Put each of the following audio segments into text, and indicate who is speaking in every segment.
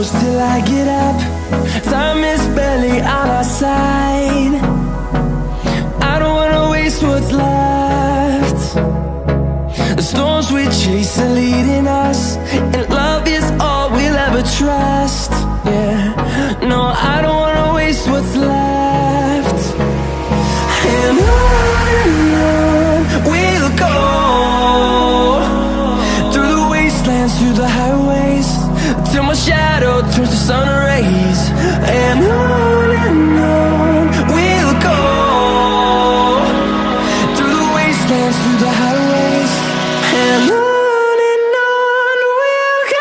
Speaker 1: close till I get up. Time is barely on our side. I don't wanna waste what's left. The storms we chase are leading us, and love is all we'll ever trust. Yeah, no, I don't wanna waste what's left. And on we'll go, through the wastelands, through the highways, till my shadow turns to sun rays. And on we'll go, through the wastelands, through the highways, and on we'll go.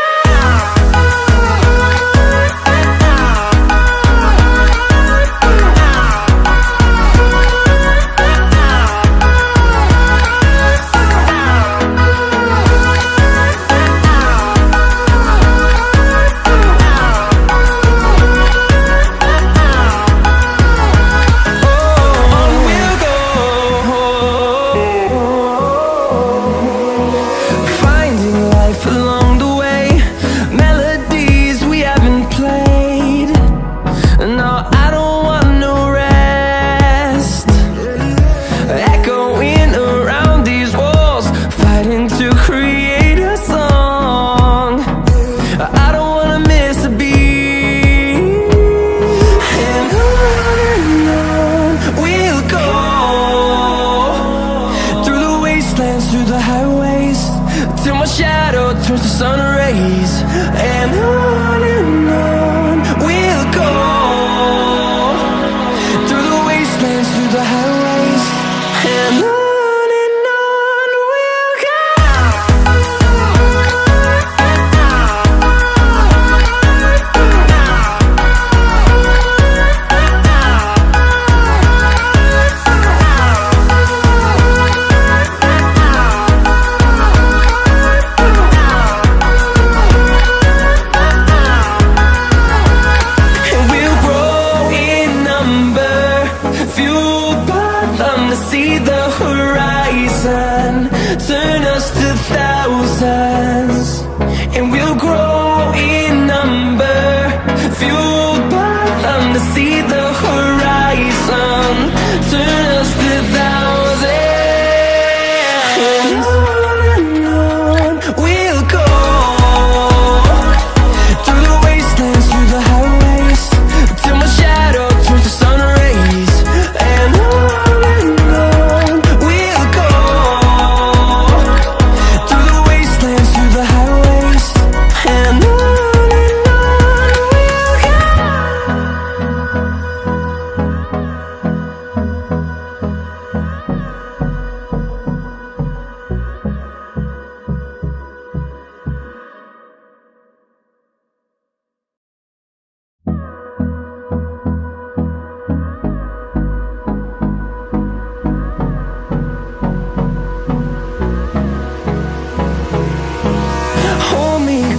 Speaker 1: Through the highways, till my shadow turns to sun rays. And on we'll go, through the wastelands, through the highways, and on we'll go. See the horizon, turn us to thousands, and we'll grow in number, fueled by them. To see the horizon, turn us to thousands, and on we'll go, through the wastelands, through the highways, till my shadow turns to sun rays. And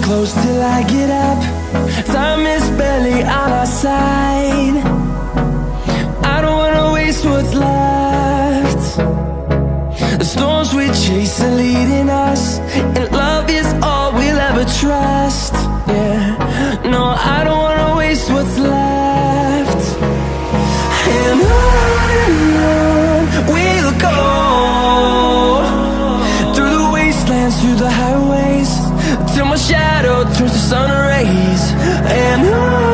Speaker 1: close till I get up. Time is barely on our side. I don't wanna waste what's left. The storms we chase are leading us, and love is all we'll ever trust. Yeah, no, I don't wanna waste what's left. And on we'll go, through the wastelands, through the highways, till my shadow turns to sun rays. And on